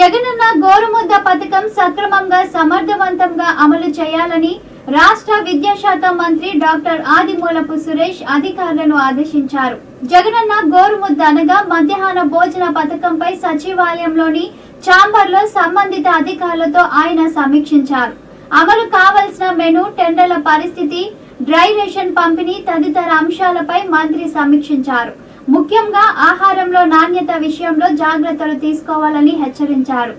జగనన్న గోరుముద్ద పథకం సక్రమంగా సమర్థవంతంగా అమలు చేయాలని రాష్ట్ర విద్యాశాఖ మంత్రి డాక్టర్ ఆదిమూలపు సురేష్ అధికారులను ఆదేశించారు. జగనన్న గోరుముద్ద అనగా మధ్యాహ్న భోజన పథకంపై సచివాలయంలోని ఛాంబర్లో సంబంధిత అధికారులతో ఆయన సమీక్షించారు. అమలు కావాల్సిన మెను, టెండర్ల పరిస్థితి, డ్రై రేషన్ పంపిణీ తదితర అంశాలపై మంత్రి సమీక్షించారు. ముఖ్యంగా ఆహారంలో నాణ్యత విషయంలో జాగ్రత్తలు తీసుకోవాలని హెచ్చరించారు.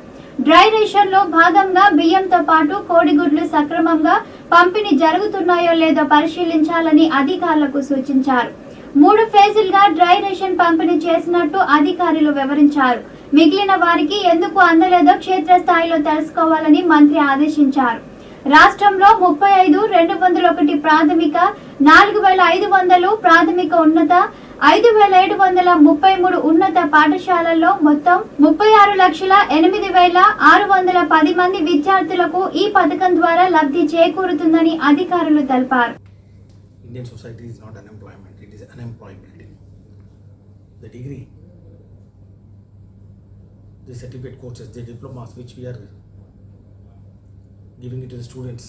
డ్రై రేషన్ లో భాగంగా బియ్యంతో పాటు కోడిగుడ్లు సక్రమంగా పంపిణీ జరుగుతున్నాయో లేదో పరిశీలించాలని అధికారులకు సూచించారు. 3 ఫేజులుగా డ్రై రేషన్ పంపిణీ చేసినట్టు అధికారులు వివరించారు. మిగిలిన వారికి ఎందుకు అందలేదో క్షేత్రస్థాయిలో తెలుసుకోవాలని మంత్రి ఆదేశించారు. రాష్ట్రంలో 35,201 ప్రాథమిక, 4,500 ప్రాథమిక ఉన్నత, 5,733 ఉన్నత పాఠశాలల్లో మొత్తం 36,08,610 మంది విద్యార్థులకు ఈ పథకం ద్వారా లబ్ధి చేకూరుతుందని అధికారులు తెలిపారు. Indian society is not unemployment, it is unemployability. The degree, the certificate courses, the diplomas which we are giving it to the students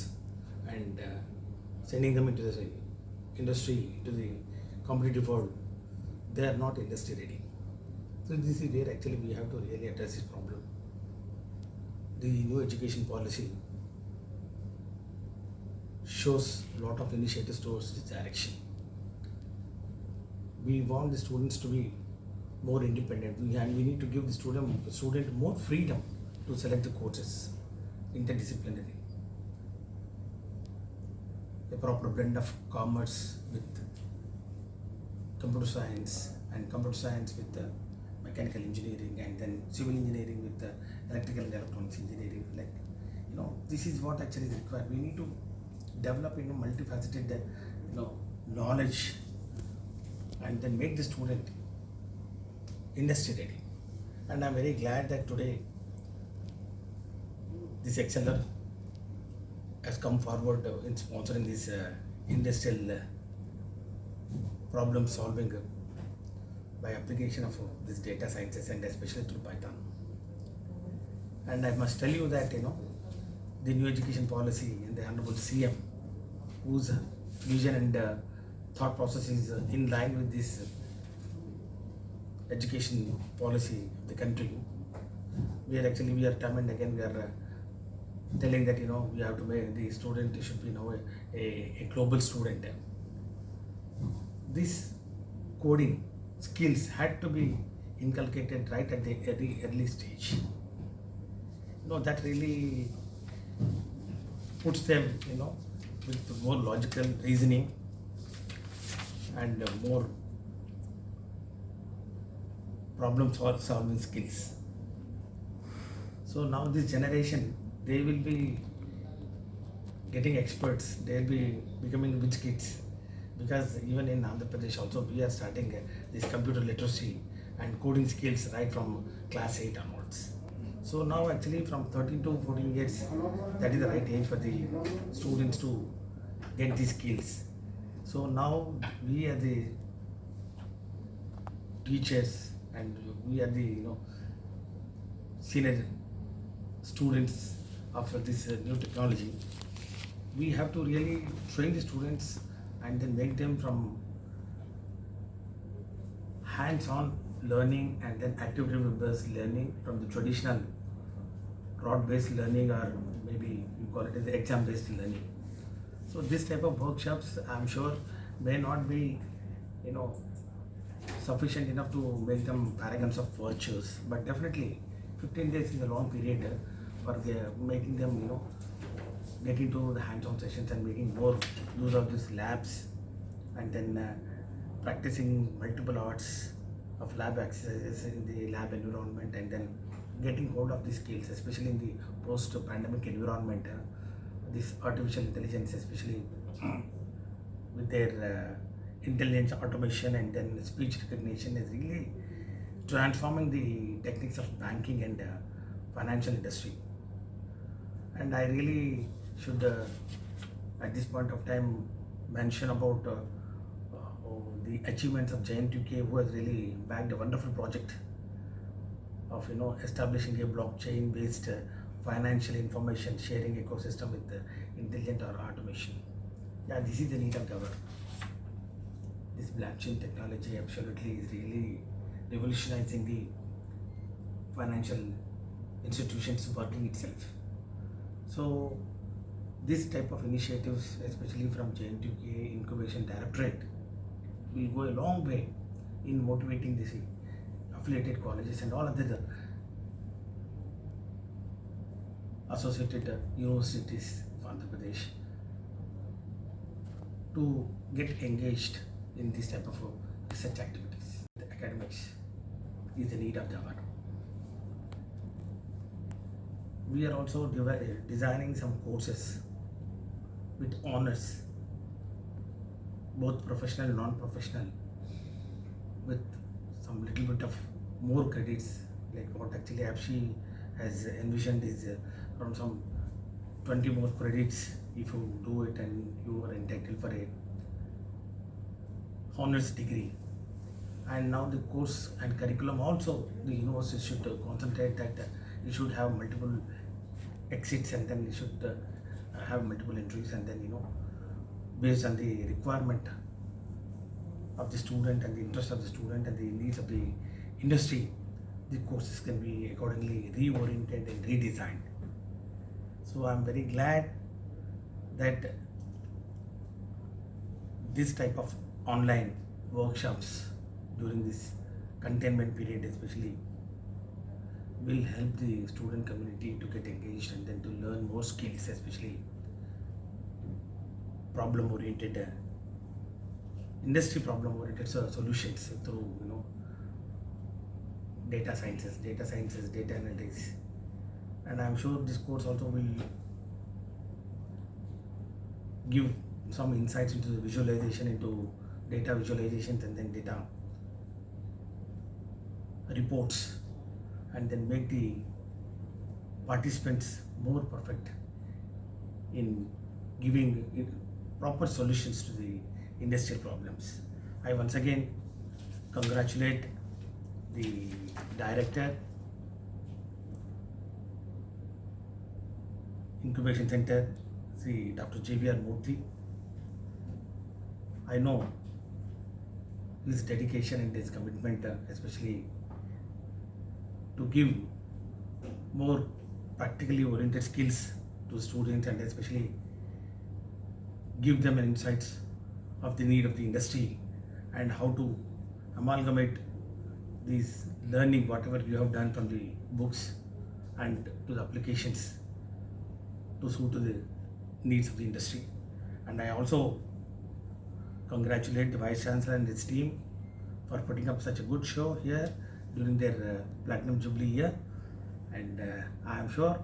and sending them into the industry, into the competitive world, they are not industry ready. So this is where actually we have to really address this problem. The new education policy shows a lot of initiatives towards this direction. We want the students to be more independent, and we need to give the student more freedom to select the courses, interdisciplinary. A proper blend of commerce with computer science, and computer science with mechanical engineering, and then civil engineering with electrical and electronics engineering. Like, this is what actually is required. We need to develop multifaceted knowledge, and then make the student industry ready. And I'm very glad that today this exceller has come forward in sponsoring this industrial problem solving by application of this data sciences, and especially through Python. And I must tell you that the new education policy and the Honorable CM, whose vision and thought process is in line with this education policy of the country, we are time and again we are telling that we have to make the student should be a global student. This coding skills had to be inculcated right at the early stage. That really puts them with more logical reasoning and more problem solving skills. So now this generation, they will be getting experts, they will be becoming rich kids, because even in Andhra Pradesh also we are starting this computer literacy and coding skills right from class 8 onwards. So now actually from 13 to 14 years, that is the right age for the students to get these skills. So now we are the teachers and we are the senior students of this new technology. We have to really train the students and then make them from hands-on learning and then activity-based learning from the traditional rod-based learning, or maybe you call it as exam-based learning. So this type of workshops, I'm sure, may not be sufficient enough to make them paragons of virtues, but definitely 15 days is a long period for making them get into the hands-on sessions and making more use of these labs, and then practicing multiple hours of lab exercises in the lab environment, and then getting hold of these skills, especially in the post-pandemic environment. This artificial intelligence, especially with their intelligence automation and then speech recognition, is really transforming the techniques of banking and financial industry. And I really should at this point of time mention about the achievements of JNTK, who has really backed a wonderful project of establishing a blockchain based financial information sharing ecosystem with intelligent or automation. Yeah, this is the need of the hour. This blockchain technology absolutely is really revolutionizing the financial institutions working itself. So this type of initiatives, especially from JNTK Incubation Directorate, will go a long way in motivating these affiliated colleges and all other associated universities of Andhra Pradesh to get engaged in this type of research activities. The academics is the need of the hour. We are also designing some courses with honors, both professional and non-professional, with some little bit of more credits, like what actually APSHI has envisioned is around some 20 more credits if you do it, and you are entitled for a honors degree. And now the course and curriculum also, the university should concentrate that it should have multiple exits, and then it should have multiple entries, and then based on the requirement of the student and the interest of the student and the needs of the industry, the courses can be accordingly reoriented and redesigned. So I'm very glad that this type of online workshops during this containment period especially will help the student community to get engaged and then to learn more skills, especially problem-oriented, industry problem-oriented solutions through data sciences, data analytics. And I'm sure this course also will give some insights into the visualization, into data visualizations, and then data reports, and then make the participants more perfect in giving proper solutions to the industrial problems. I once again congratulate the director, Incubation Center, Sri Dr. JVR Murthy. I know his dedication and his commitment, especially to give more practically oriented skills to students, and especially give them insights of the need of the industry and how to amalgamate these learning, whatever you have done from the books, and to the applications to suit to the needs of the industry. And I also congratulate the Vice Chancellor and his team for putting up such a good show here during their Platinum Jubilee year, and I am sure